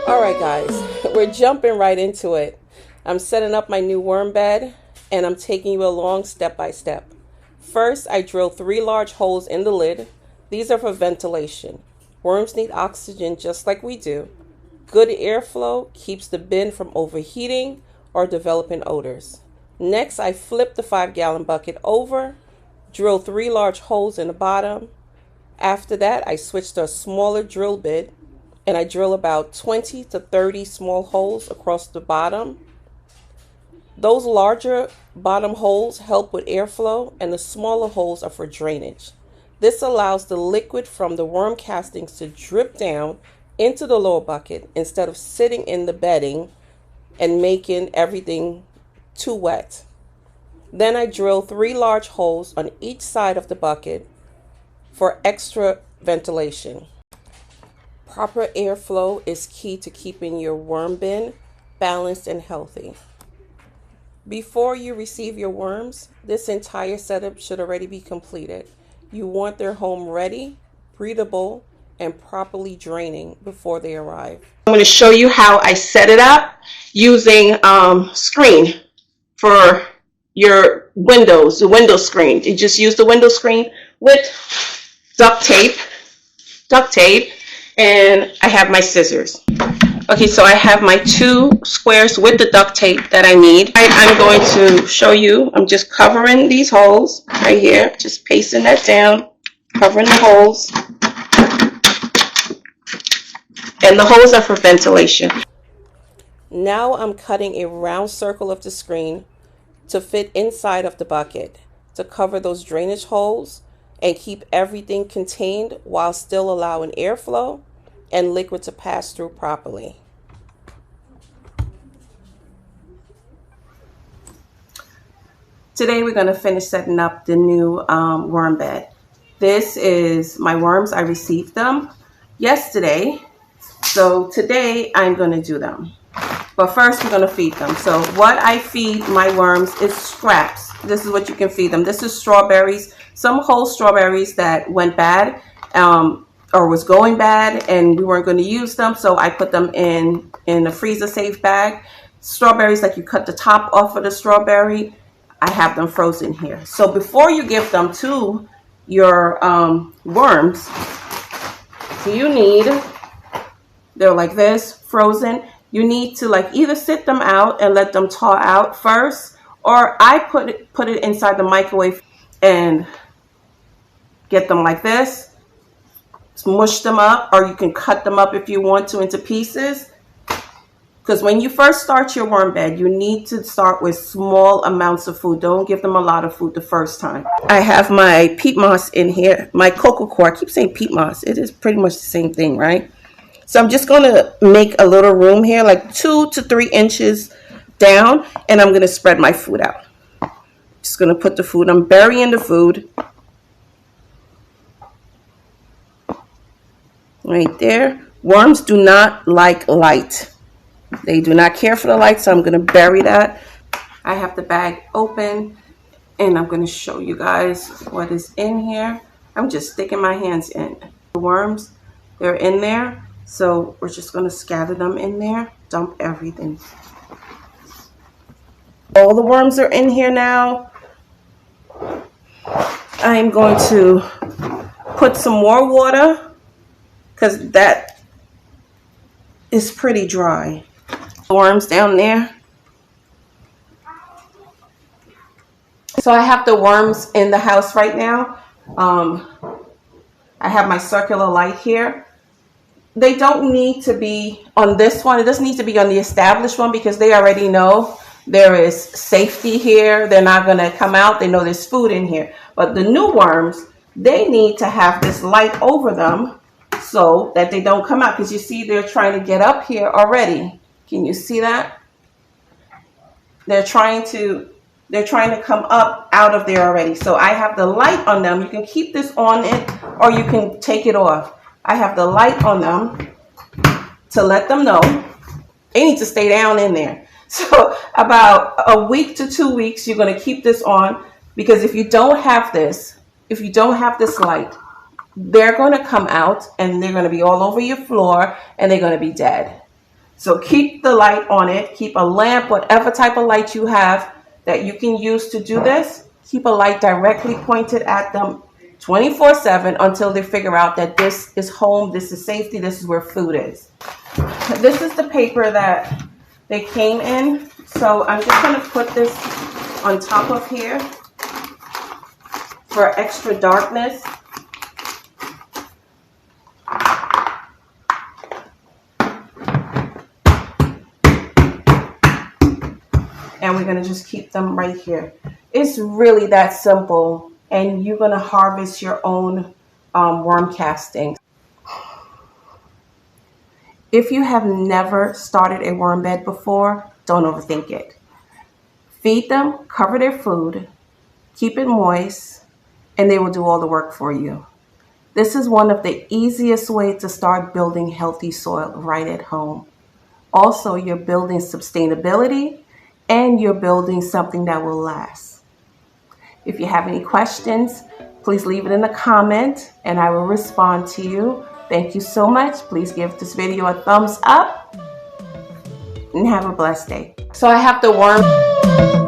All right, guys, we're jumping right into it. I'm setting up my new worm bed, and I'm taking you along step by step. First, I drill 3 large holes in the lid. These are for ventilation. Worms need oxygen just like we do. Good airflow keeps the bin from overheating or developing odors. Next, I flip the 5-gallon bucket over, drill 3 large holes in the bottom. After that, I switch to a smaller drill bit, and I drill about 20 to 30 small holes across the bottom. Those larger bottom holes help with airflow, and the smaller holes are for drainage. This allows the liquid from the worm castings to drip down into the lower bucket instead of sitting in the bedding and making everything too wet. Then I drill 3 large holes on each side of the bucket for extra ventilation. Proper airflow is key to keeping your worm bin balanced and healthy. Before you receive your worms, this entire setup should already be completed. You want their home ready, breathable, and properly draining before they arrive. I'm going to show you how I set it up using screen for your windows, the window screen. You just use the window screen with duct tape, and I have my scissors. Okay, so I have my 2 squares with the duct tape that I need. I'm going to show you, I'm just covering these holes right here, just pasting that down, covering the holes. And the holes are for ventilation. Now I'm cutting a round circle of the screen to fit inside of the bucket to cover those drainage holes and keep everything contained while still allowing airflow and liquid to pass through properly. Today we're going to finish setting up the new worm bed. This is my worms. I received them yesterday, so today I'm going to do them. But first we're going to feed them. So what I feed my worms is scraps. This is what you can feed them. This is strawberries, some whole strawberries that went bad or was going bad and we weren't going to use them. So I put them in a freezer safe bag. Strawberries, like you cut the top off of the strawberry, I have them frozen here. So before you give them to your worms, you need, they're like this, frozen. You need to like either sit them out and let them thaw out first, or I put it inside the microwave and get them like this, smush them up, or you can cut them up if you want to into pieces. Because when you first start your worm bed, you need to start with small amounts of food. Don't give them a lot of food the first time. I have my peat moss in here, my cocoa coir. I keep saying peat moss. It is pretty much the same thing, right? So I'm just going to make a little room here, like 2 to 3 inches down, and I'm going to spread my food out. Just going to put the food, I'm burying the food right there. Worms do not like light. They do not care for the light, so I'm going to bury that. I have the bag open, and I'm going to show you guys what is in here. I'm just sticking my hands in. The worms, they're in there. So we're just going to scatter them in there, dump everything. All the worms are in here now. I'm going to put some more water because that is pretty dry. Worms down there. So I have the worms in the house right now. I have my circular light here. They don't need to be on this one. It doesn't need to be on the established one because they already know there is safety here. They're not going to come out. They know there's food in here. But the new worms, they need to have this light over them so that they don't come out. Because you see they're trying to get up here already. Can you see that? They're trying to come up out of there already. So I have the light on them. You can keep this on it or you can take it off. I have the light on them to let them know they need to stay down in there. So about a week to 2 weeks, you're going to keep this on because if you don't have this light, they're going to come out and they're going to be all over your floor and they're going to be dead. So keep the light on it, keep a lamp, whatever type of light you have that you can use to do this, keep a light directly pointed at them 24/7 until they figure out that this is home, this is safety, this is where food is. This is the paper that they came in. So I'm just going to put this on top of here for extra darkness. And we're going to just keep them right here. It's really that simple, and you're going to harvest your own worm castings. If you have never started a worm bed before, don't overthink it. Feed them, cover their food, keep it moist, and they will do all the work for you. This is one of the easiest ways to start building healthy soil right at home. Also, you're building sustainability, and you're building something that will last. If you have any questions, please leave it in the comment and I will respond to you. Thank you so much. Please give this video a thumbs up and have a blessed day. So I have the worm.